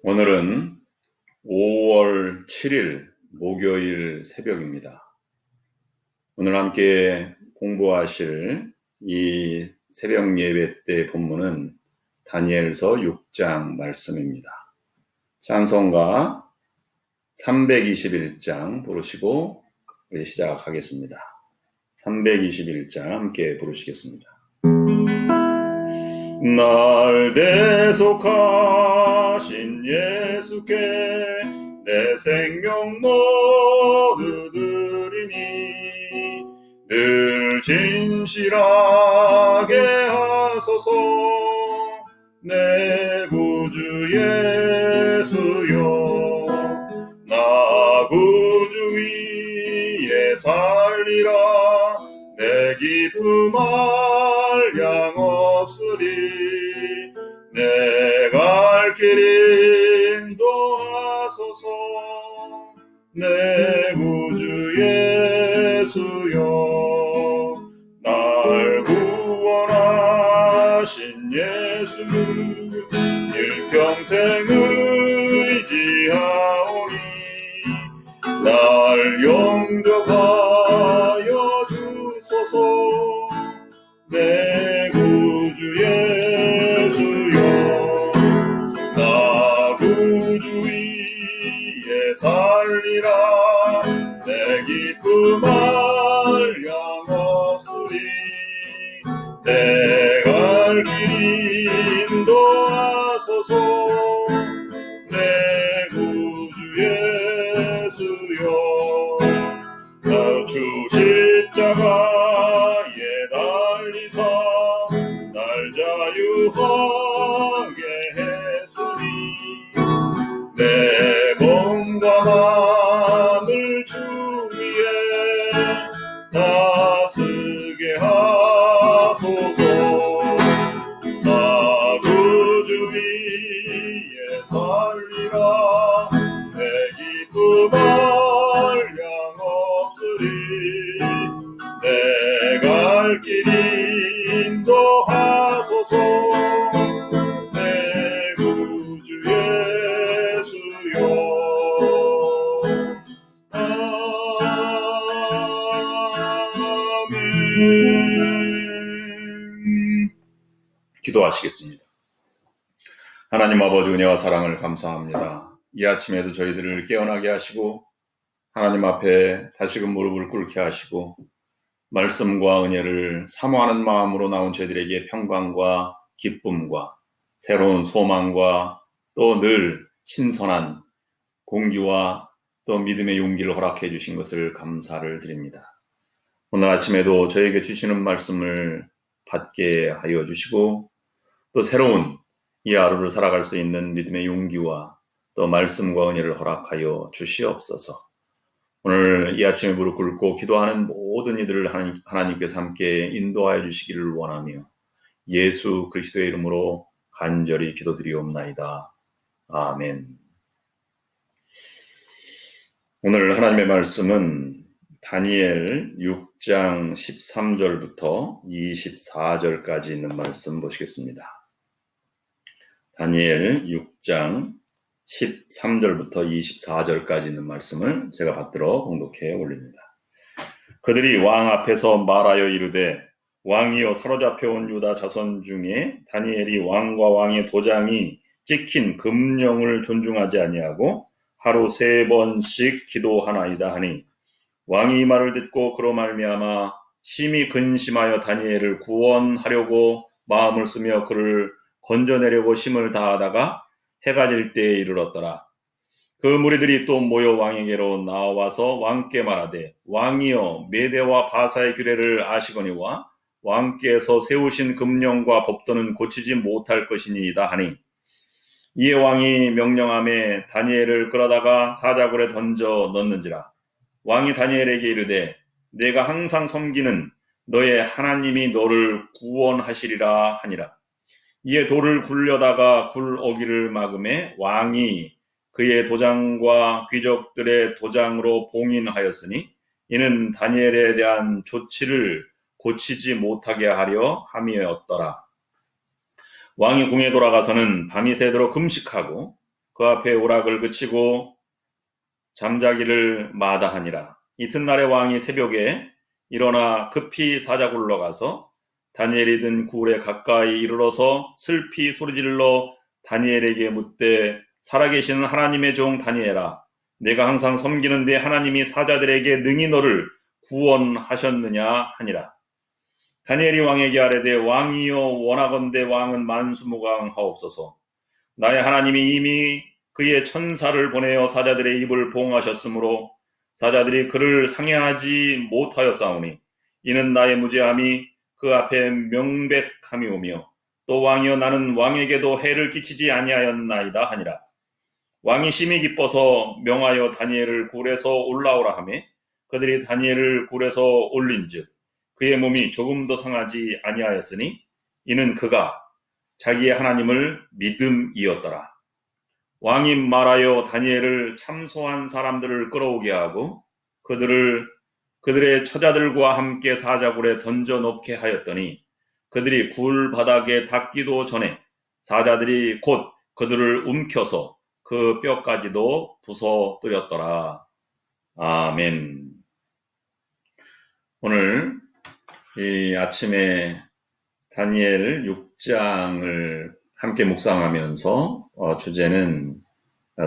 오늘은 5월 7일 목요일 새벽입니다. 오늘 함께 공부하실 이 새벽 예배 때 본문은 다니엘서 6장 말씀입니다. 찬송가 321장 부르시고 우리 시작하겠습니다. 321장 함께 부르시겠습니다. 날 대속하신 예수께 내 생명 모두 드리니 늘 진실하게 하소서. 내 구주 예수여, 나 구주 위에 살리라. 내 기쁨 한량 없으리. 내 갈 길 인도하소서. 내 구주 예수여, 날 구원하신 예수는 일평생 의지하오니 날 영접하여 주소서. 내 구주 예수여, 나 구주 위에 살리라. 내 기쁨 한량 없으리. 내 갈 길 인도하소서. 내 구주 예수여, 주 십자가에 달리사 날 자유하게 했으니 내 몸과 마음을 주 위에 다스게 하소서. 나 구주 위에 살리라. 내 기쁨 한량 없으리. 내 갈 길 인도하소서. 내 구주 예수여. 아멘. 기도하시겠습니다. 하나님 아버지, 은혜와 사랑을 감사합니다. 이 아침에도 저희들을 깨어나게 하시고 하나님 앞에 다시금 무릎을 꿇게 하시고 말씀과 은혜를 사모하는 마음으로 나온 저희들에게 평강과 기쁨과 새로운 소망과 또 늘 신선한 공기와 또 믿음의 용기를 허락해 주신 것을 감사를 드립니다. 오늘 아침에도 저에게 주시는 말씀을 받게 하여 주시고 또 새로운 이 하루를 살아갈 수 있는 믿음의 용기와 또 말씀과 은혜를 허락하여 주시옵소서. 오늘 이 아침에 무릎 꿇고 기도하는 모든 이들을 하나님께서 함께 인도하여 주시기를 원하며 예수 그리스도의 이름으로 간절히 기도드리옵나이다. 아멘. 오늘 하나님의 말씀은 다니엘 6장 13절부터 24절까지 있는 말씀 보시겠습니다. 다니엘 6장 13절부터 24절까지 있는 말씀을 제가 받들어 봉독해 올립니다. 그들이 왕 앞에서 말하여 이르되, 왕이여, 사로잡혀온 유다 자손 중에 다니엘이 왕과 왕의 도장이 찍힌 금령을 존중하지 아니하고 하루 3번씩 기도하나이다 하니, 왕이 이 말을 듣고 그로 말미암아 심히 근심하여 다니엘을 구원하려고 마음을 쓰며 그를 건져내려고 힘을 다하다가 해가 질 때에 이르렀더라. 그 무리들이 또 모여 왕에게로 나와서 왕께 말하되, 왕이여, 메대와 바사의 규례를 아시거니와 왕께서 세우신 금령과 법도는 고치지 못할 것이니이다 하니, 이에 왕이 명령하매 다니엘을 끌어다가 사자굴에 던져 넣는지라. 왕이 다니엘에게 이르되, 내가 항상 섬기는 너의 하나님이 너를 구원하시리라 하니라. 이에 돌을 굴려다가 굴 어기를 막음에 왕이 그의 도장과 귀족들의 도장으로 봉인하였으니 이는 다니엘에 대한 조치를 고치지 못하게 하려 함이었더라. 왕이 궁에 돌아가서는 밤이 새도록 금식하고 그 앞에 오락을 그치고 잠자기를 마다하니라. 이튿날에 왕이 새벽에 일어나 급히 사자굴로 가서 다니엘이 든 굴에 가까이 이르러서 슬피 소리질러 다니엘에게 묻되 살아계신 하나님의 종 다니엘아, 내가 항상 섬기는데 하나님이 사자들에게 능히 너를 구원하셨느냐 하니라. 다니엘이 왕에게 아뢰되 왕이여 원하건대 왕은 만수무강하옵소서. 나의 하나님이 이미 그의 천사를 보내어 사자들의 입을 봉하셨으므로 사자들이 그를 상해하지 못하였사오니 이는 나의 무죄함이 그 앞에 명백함이오며 또 왕이여 나는 왕에게도 해를 끼치지 아니하였나이다 하니라. 왕이 심히 기뻐서 명하여 다니엘을 굴에서 올라오라 하며 그들이 다니엘을 굴에서 올린즉 그의 몸이 조금도 상하지 아니하였으니 이는 그가 자기의 하나님을 믿음이었더라. 왕이 말하여 다니엘을 참소한 사람들을 끌어오게 하고 그들의 처자들과 함께 사자굴에 던져 넣게 하였더니 그들이 굴 바닥에 닿기도 전에 사자들이 곧 그들을 움켜서 그 뼈까지도 부서뜨렸더라. 아멘. 오늘 이 아침에 다니엘 6장을 함께 묵상하면서 주제는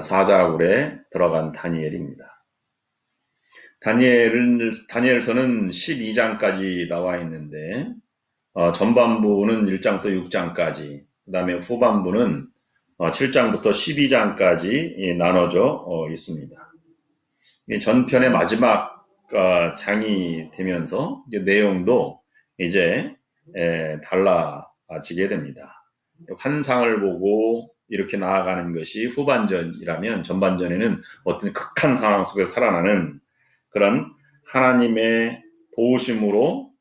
사자굴에 들어간 다니엘입니다. 다니엘서는 12장까지 나와 있는데 전반부는 1장부터 6장까지, 그 다음에 후반부는 7장부터 12장까지 나눠져 있습니다. 전편의 마지막 장이 되면서 내용도 이제 달라지게 됩니다. 환상을 보고 이렇게 나아가는 것이 후반전이라면 전반전에는 어떤 극한 상황 속에서 살아나는 그런 하나님의 도우심으로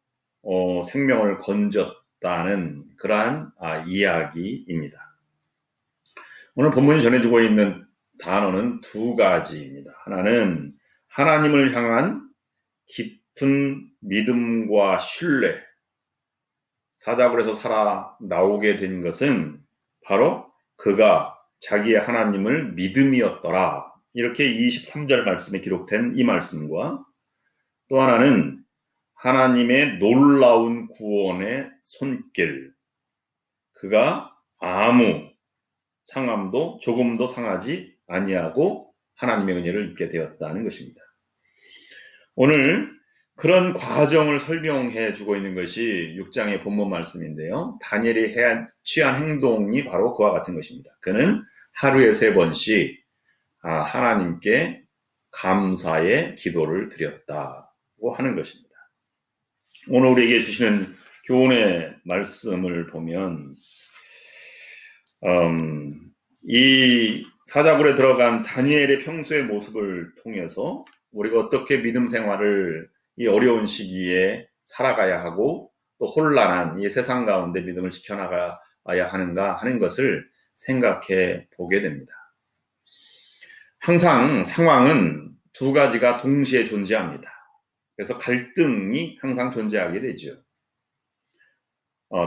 생명을 건졌다는 그러한 이야기입니다. 오늘 본문이 전해주고 있는 단어는 두 가지입니다. 하나는 하나님을 향한 깊은 믿음과 신뢰. 사자굴에서 살아 나오게 된 것은 바로 그가 자기의 하나님을 믿음이었더라. 이렇게 23절 말씀에 기록된 이 말씀과 또 하나는 하나님의 놀라운 구원의 손길. 그가 아무 상함도 조금도 상하지 아니하고 하나님의 은혜를 입게 되었다는 것입니다. 오늘 그런 과정을 설명해 주고 있는 것이 6장의 본문 말씀인데요. 다니엘이 취한 행동이 바로 그와 같은 것입니다. 그는 하루에 3번씩 하나님께 감사의 기도를 드렸다고 하는 것입니다. 오늘 우리에게 주시는 교훈의 말씀을 보면 이 사자굴에 들어간 다니엘의 평소의 모습을 통해서 우리가 어떻게 믿음 생활을 이 어려운 시기에 살아가야 하고 또 혼란한 이 세상 가운데 믿음을 지켜나가야 하는가 하는 것을 생각해 보게 됩니다. 항상 상황은 두 가지가 동시에 존재합니다. 그래서 갈등이 항상 존재하게 되죠.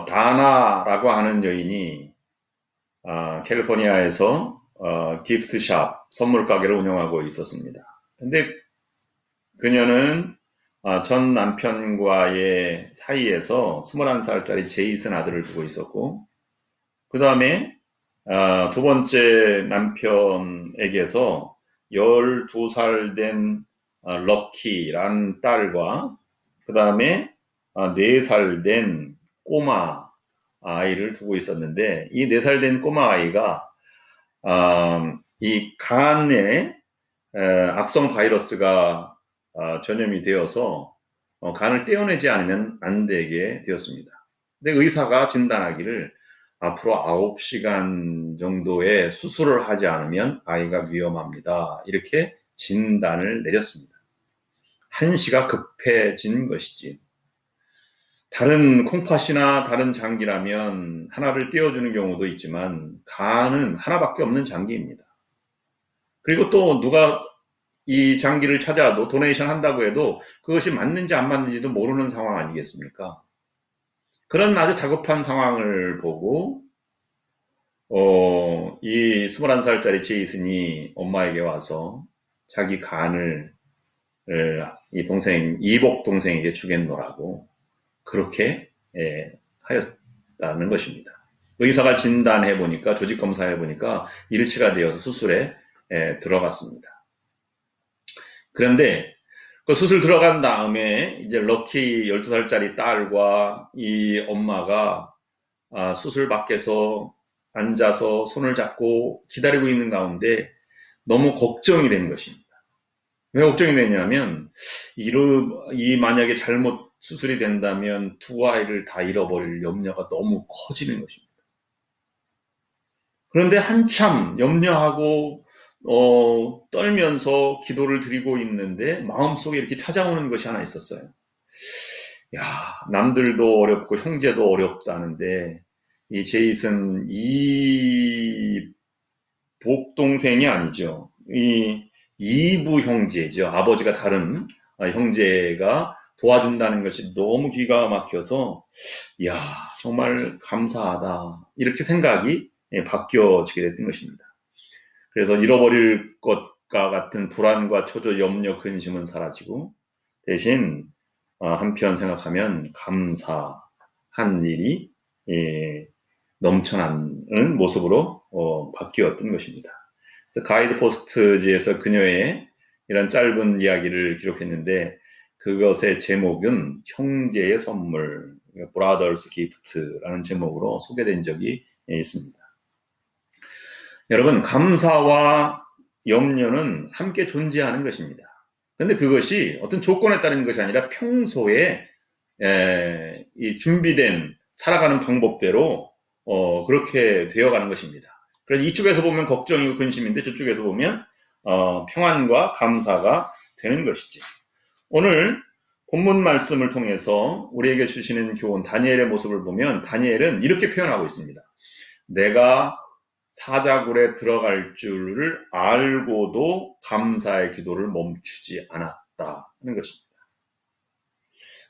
다나라고 하는 여인이 캘리포니아에서 기프트샵, 선물 가게를 운영하고 있었습니다. 근데 그녀는 전 남편과의 사이에서 21살짜리 제이슨 아들을 두고 있었고, 그 다음에 두 번째 남편에게서 12살 된 럭키라는 딸과 그 다음에 4살 된 꼬마 아이를 두고 있었는데 이 4살 된 꼬마 아이가 이 간에 악성 바이러스가 전염이 되어서 간을 떼어내지 않으면 안 되게 되었습니다. 근데 의사가 진단하기를 앞으로 9시간 정도의 수술을 하지 않으면 아이가 위험합니다. 이렇게 진단을 내렸습니다. 한시가 급해진 것이지. 다른 콩팥이나 다른 장기라면 하나를 떼어주는 경우도 있지만 간은 하나밖에 없는 장기입니다. 그리고 또 누가 이 장기를 찾아도 도네이션 한다고 해도 그것이 맞는지 안 맞는지도 모르는 상황 아니겠습니까? 그런 아주 다급한 상황을 보고 이 21살짜리 제이슨이 엄마에게 와서 자기 간을 이 동생, 이복 동생에게 주겠노라고 그렇게 하였다는 것입니다. 의사가 진단해 보니까, 조직 검사해 보니까 일치가 되어서 수술에 들어갔습니다. 그런데 그 수술 들어간 다음에 이제 럭키 12살짜리 딸과 이 엄마가 수술 밖에서 앉아서 손을 잡고 기다리고 있는 가운데 너무 걱정이 된 것입니다. 왜 걱정이 되냐면 이 만약에 잘못 수술이 된다면 두 아이를 다 잃어버릴 염려가 너무 커지는 것입니다. 그런데 한참 염려하고 떨면서 기도를 드리고 있는데 마음속에 이렇게 찾아오는 것이 하나 있었어요. 야, 남들도 어렵고 형제도 어렵다는데 이 제이슨 이 복동생이 아니죠. 이 이부 형제죠. 아버지가 다른 형제가 도와준다는 것이 너무 기가 막혀서 야, 정말 감사하다. 이렇게 생각이 바뀌어지게 됐던 것입니다. 그래서 잃어버릴 것과 같은 불안과 초조, 염려, 근심은 사라지고 대신 한편 생각하면 감사한 일이 넘쳐나는 모습으로 바뀌었던 것입니다. 그래서 가이드 포스트지에서 그녀의 이런 짧은 이야기를 기록했는데 그것의 제목은 형제의 선물, Brother's Gift라는 제목으로 소개된 적이 있습니다. 여러분, 감사와 염려는 함께 존재하는 것입니다. 그런데 그것이 어떤 조건에 따른 것이 아니라 평소에 이 준비된 살아가는 방법대로 그렇게 되어가는 것입니다. 그래서 이쪽에서 보면 걱정이고 근심인데 저쪽에서 보면 평안과 감사가 되는 것이지. 오늘 본문 말씀을 통해서 우리에게 주시는 교훈 다니엘의 모습을 보면 다니엘은 이렇게 표현하고 있습니다. 내가 사자굴에 들어갈 줄을 알고도 감사의 기도를 멈추지 않았다 하는 것입니다.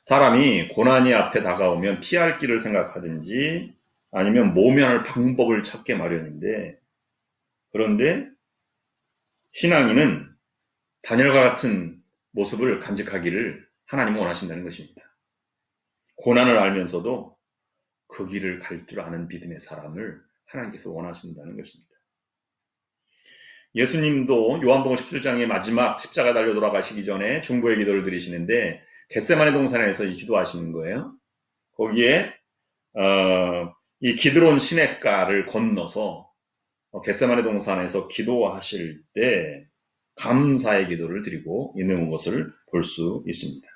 사람이 고난이 앞에 다가오면 피할 길을 생각하든지 아니면 모면할 방법을 찾게 마련인데 그런데 신앙인은 다니엘과 같은 모습을 간직하기를 하나님은 원하신다는 것입니다. 고난을 알면서도 그 길을 갈 줄 아는 믿음의 사람을 하나님께서 원하신다는 것입니다. 예수님도 요한복음 17장의 마지막 십자가 달려 돌아가시기 전에 중보의 기도를 드리시는데 겟세마네 동산에서 이 기도하시는 거예요. 거기에 이 기드론 시냇가를 건너서 겟세마네 동산에서 기도하실 때 감사의 기도를 드리고 있는 것을 볼 수 있습니다.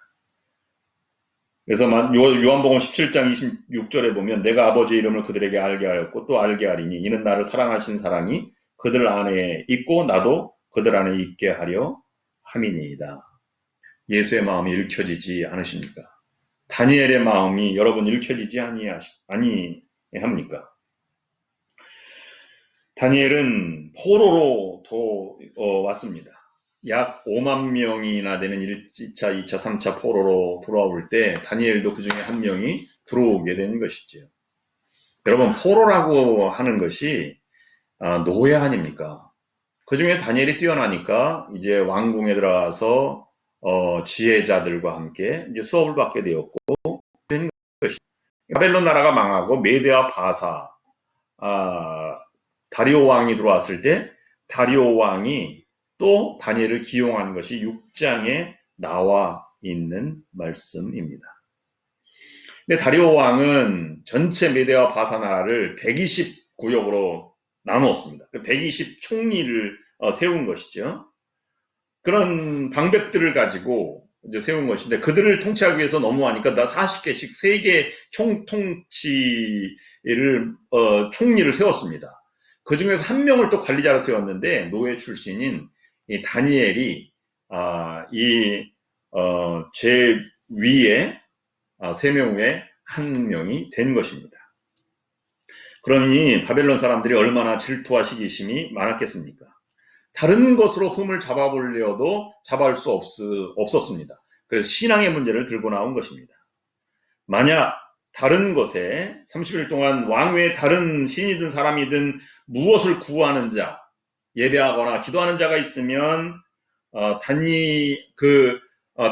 그래서 요한복음 17장 26절에 보면 내가 아버지의 이름을 그들에게 알게 하였고 또 알게 하리니 이는 나를 사랑하신 사랑이 그들 안에 있고 나도 그들 안에 있게 하려 함이니이다. 예수의 마음이 읽혀지지 않으십니까? 다니엘의 마음이 여러분 읽혀지지 아니합니까? 다니엘은 포로로 왔습니다. 약 5만 명이나 되는 1차, 2차, 3차 포로로 돌아올 때 다니엘도 그 중에 한 명이 들어오게 된 것이지요. 여러분 포로라고 하는 것이 노예 아닙니까? 그 중에 다니엘이 뛰어나니까 이제 왕궁에 들어가서 지혜자들과 함께 이제 수업을 받게 되었고 된 것이 바벨론 나라가 망하고 메데와 바사 다리오 왕이 들어왔을 때 다리오 왕이 또 다니엘을 기용한 것이 6장에 나와 있는 말씀입니다. 근데 다리오 왕은 전체 메데와 바사 나라를 120구역으로 나누었습니다. 120 총리를 세운 것이죠. 그런 방백들을 가지고 이제 세운 것인데 그들을 통치하기 위해서 너무하니까 40개씩 3개 총리를 세웠습니다. 그 중에서 한 명을 또 관리자로 세웠는데 노예 출신인 이 다니엘이 제 위에 3명 중에 한 명이 된 것입니다. 그러니 바벨론 사람들이 얼마나 질투와 시기심이 많았겠습니까? 다른 것으로 흠을 잡아보려도 잡아올 수 없었습니다. 그래서 신앙의 문제를 들고 나온 것입니다. 만약 다른 것에 30일 동안 왕 외에 다른 신이든 사람이든 무엇을 구하는 자, 예배하거나 기도하는 자가 있으면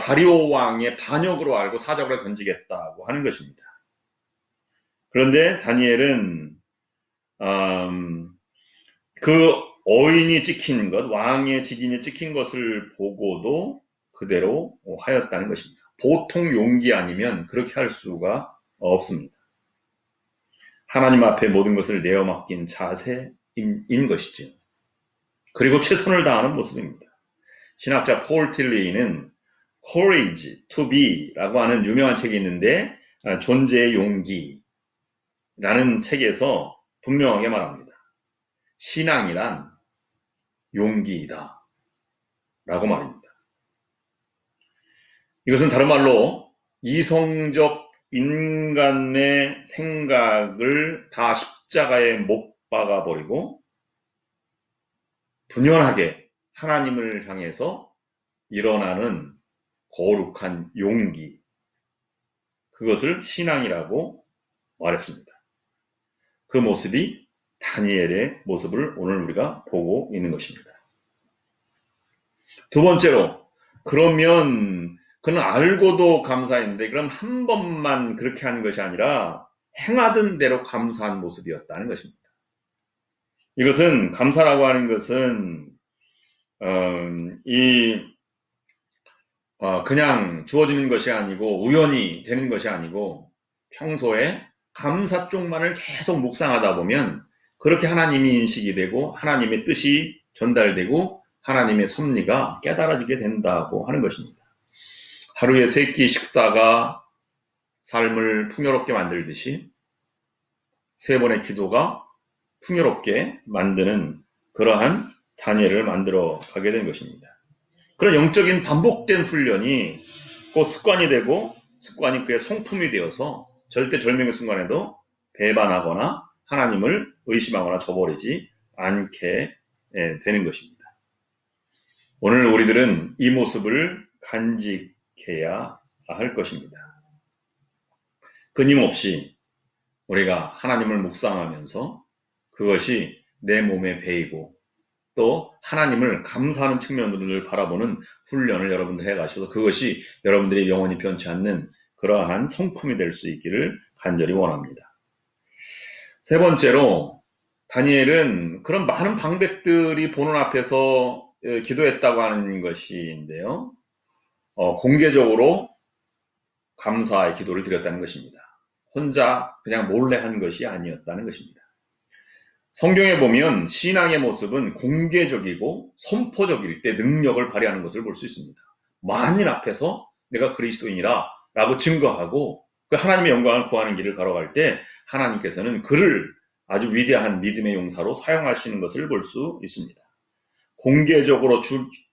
다리오 왕의 반역으로 알고 사적으로 던지겠다고 하는 것입니다. 그런데 다니엘은 그 어인이 찍힌 것, 왕의 직인이 찍힌 것을 보고도 그대로 하였다는 것입니다. 보통 용기 아니면 그렇게 할 수가 없습니다. 하나님 앞에 모든 것을 내어 맡긴 자세인 것이죠. 그리고 최선을 다하는 모습입니다. 신학자 폴 틸리는 Courage to Be라고 하는 유명한 책이 있는데 존재의 용기라는 책에서 분명하게 말합니다. 신앙이란 용기이다 라고 말입니다. 이것은 다른 말로 이성적 인간의 생각을 다 십자가에 못 박아버리고 분연하게 하나님을 향해서 일어나는 거룩한 용기, 그것을 신앙이라고 말했습니다. 그 모습이 다니엘의 모습을 오늘 우리가 보고 있는 것입니다. 두 번째로, 그러면 그는 알고도 감사했는데 그럼 한 번만 그렇게 한 것이 아니라 행하던 대로 감사한 모습이었다는 것입니다. 이것은 감사라고 하는 것은 그냥 주어지는 것이 아니고 우연히 되는 것이 아니고 평소에 감사 쪽만을 계속 묵상하다 보면 그렇게 하나님이 인식이 되고 하나님의 뜻이 전달되고 하나님의 섭리가 깨달아지게 된다고 하는 것입니다. 하루의 세 끼 식사가 삶을 풍요롭게 만들듯이 세 번의 기도가 풍요롭게 만드는 그러한 다니엘을 만들어 가게 된 것입니다. 그런 영적인 반복된 훈련이 곧 습관이 되고 습관이 그의 성품이 되어서 절대 절명의 순간에도 배반하거나 하나님을 의심하거나 저버리지 않게 되는 것입니다. 오늘 우리들은 이 모습을 간직해야 할 것입니다. 끊임없이 우리가 하나님을 묵상하면서 그것이 내 몸에 배이고 또 하나님을 감사하는 측면들을 바라보는 훈련을 여러분들 해가셔서 그것이 여러분들이 영원히 변치 않는 그러한 성품이 될 수 있기를 간절히 원합니다. 세 번째로 다니엘은 그런 많은 방백들이 보는 앞에서 기도했다고 하는 것인데요. 공개적으로 감사의 기도를 드렸다는 것입니다. 혼자 그냥 몰래 한 것이 아니었다는 것입니다. 성경에 보면 신앙의 모습은 공개적이고 선포적일 때 능력을 발휘하는 것을 볼 수 있습니다. 만인 앞에서 내가 그리스도인이라 라고 증거하고 그 하나님의 영광을 구하는 길을 걸어갈 때 하나님께서는 그를 아주 위대한 믿음의 용사로 사용하시는 것을 볼 수 있습니다. 공개적으로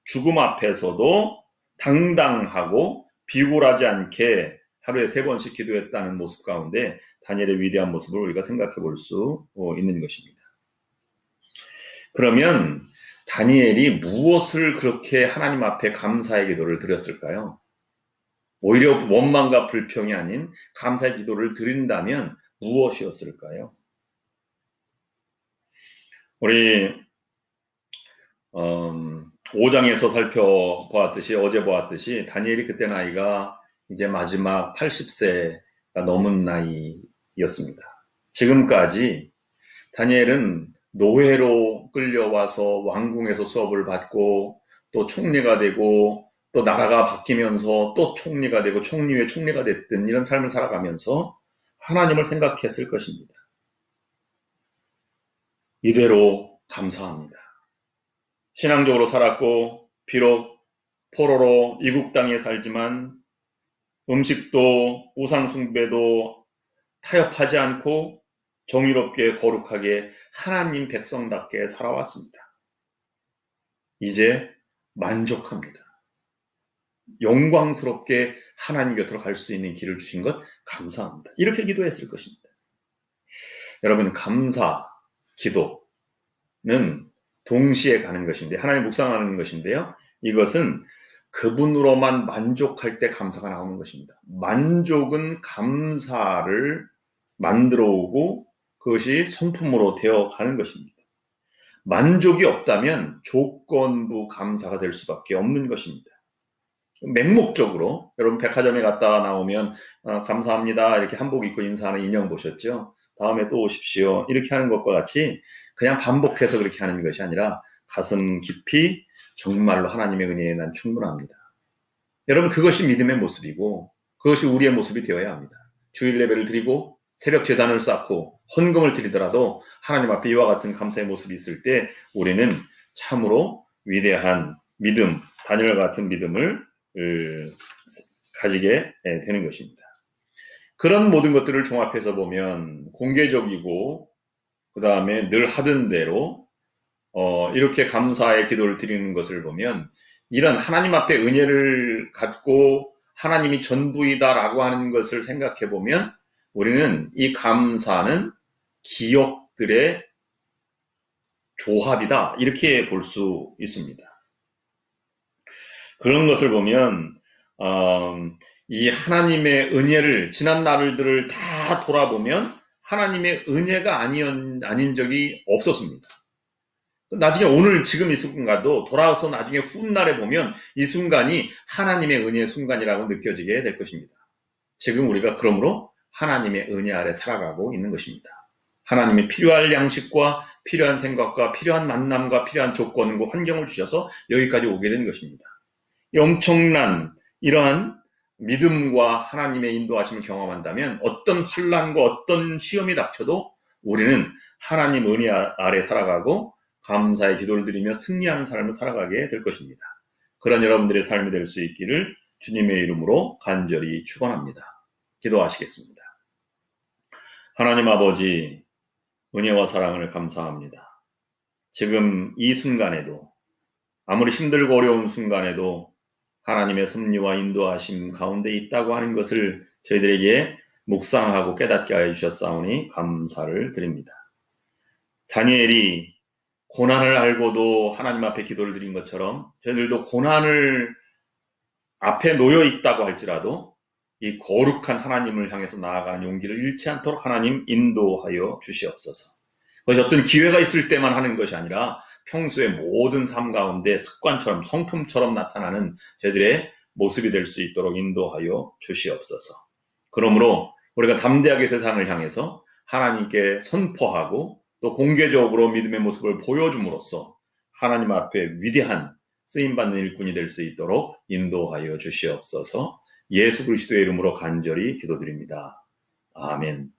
죽음 앞에서도 당당하고 비굴하지 않게 하루에 3번씩 기도했다는 모습 가운데 다니엘의 위대한 모습을 우리가 생각해 볼 수 있는 것입니다. 그러면 다니엘이 무엇을 그렇게 하나님 앞에 감사의 기도를 드렸을까요? 오히려 원망과 불평이 아닌 감사의 기도를 드린다면 무엇이었을까요? 우리 5장에서 살펴보았듯이 어제 보았듯이 다니엘이 그때 나이가 이제 마지막 80세가 넘은 나이였습니다. 지금까지 다니엘은 노예로 끌려와서 왕궁에서 수업을 받고 또 총리가 되고 또 나라가 바뀌면서 또 총리가 되고 총리 위에 총리가 됐든 이런 삶을 살아가면서 하나님을 생각했을 것입니다. 이대로 감사합니다. 신앙적으로 살았고 비록 포로로 이국 땅에 살지만 음식도 우상 숭배도 타협하지 않고 정의롭게 거룩하게 하나님 백성답게 살아왔습니다. 이제 만족합니다. 영광스럽게 하나님 곁으로 갈 수 있는 길을 주신 것 감사합니다. 이렇게 기도했을 것입니다. 여러분, 감사, 기도는 동시에 가는 것인데 하나님 묵상하는 것인데요. 이것은 그분으로만 만족할 때 감사가 나오는 것입니다. 만족은 감사를 만들어 오고 그것이 성품으로 되어 가는 것입니다. 만족이 없다면 조건부 감사가 될 수밖에 없는 것입니다. 맹목적으로 여러분 백화점에 갔다 나오면 감사합니다 이렇게 한복 입고 인사하는 인형 보셨죠? 다음에 또 오십시오 이렇게 하는 것과 같이 그냥 반복해서 그렇게 하는 것이 아니라 가슴 깊이 정말로 하나님의 은혜에 난 충분합니다. 여러분 그것이 믿음의 모습이고 그것이 우리의 모습이 되어야 합니다. 주일 예배를 드리고 새벽 제단을 쌓고 헌금을 드리더라도 하나님 앞에 이와 같은 감사의 모습이 있을 때 우리는 참으로 위대한 믿음, 다니엘 같은 믿음을 가지게 되는 것입니다. 그런 모든 것들을 종합해서 보면 공개적이고 그 다음에 늘 하던 대로 이렇게 감사의 기도를 드리는 것을 보면 이런 하나님 앞에 은혜를 갖고 하나님이 전부이다라고 하는 것을 생각해 보면 우리는 이 감사는 기억들의 조합이다 이렇게 볼 수 있습니다. 그런 것을 보면 이 하나님의 은혜를 지난 날들을 다 돌아보면 하나님의 은혜가 아닌 적이 없었습니다. 나중에 오늘 지금 이 순간도 돌아와서 나중에 훗날에 보면 이 순간이 하나님의 은혜의 순간이라고 느껴지게 될 것입니다. 지금 우리가 그러므로 하나님의 은혜 아래 살아가고 있는 것입니다. 하나님이 필요할 양식과 필요한 생각과 필요한 만남과 필요한 조건과 환경을 주셔서 여기까지 오게 된 것입니다. 엄청난 이러한 믿음과 하나님의 인도하심을 경험한다면 어떤 환난과 어떤 시험이 닥쳐도 우리는 하나님 은혜 아래 살아가고 감사의 기도를 드리며 승리하는 삶을 살아가게 될 것입니다. 그런 여러분들의 삶이 될 수 있기를 주님의 이름으로 간절히 축원합니다. 기도하시겠습니다. 하나님 아버지 은혜와 사랑을 감사합니다. 지금 이 순간에도 아무리 힘들고 어려운 순간에도 하나님의 섭리와 인도하심 가운데 있다고 하는 것을 저희들에게 묵상하고 깨닫게 하여 주셨사오니 감사를 드립니다. 다니엘이 고난을 알고도 하나님 앞에 기도를 드린 것처럼 저희들도 고난을 앞에 놓여 있다고 할지라도 이 거룩한 하나님을 향해서 나아가는 용기를 잃지 않도록 하나님 인도하여 주시옵소서. 그것이 어떤 기회가 있을 때만 하는 것이 아니라 평소의 모든 삶 가운데 습관처럼 성품처럼 나타나는 저희들의 모습이 될 수 있도록 인도하여 주시옵소서. 그러므로 우리가 담대하게 세상을 향해서 하나님께 선포하고 또 공개적으로 믿음의 모습을 보여줌으로써 하나님 앞에 위대한 쓰임받는 일꾼이 될 수 있도록 인도하여 주시옵소서. 예수 그리스도의 이름으로 간절히 기도드립니다. 아멘.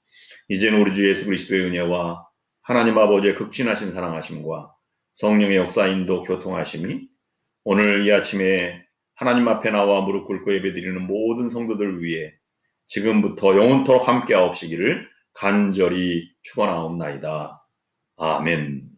이제는 우리 주 예수 그리스도의 은혜와 하나님 아버지의 극진하신 사랑하심과 성령의 역사 인도 교통하심이 오늘 이 아침에 하나님 앞에 나와 무릎 꿇고 예배드리는 모든 성도들 위해 지금부터 영원토록 함께하옵시기를 간절히 축원하옵나이다. 아멘.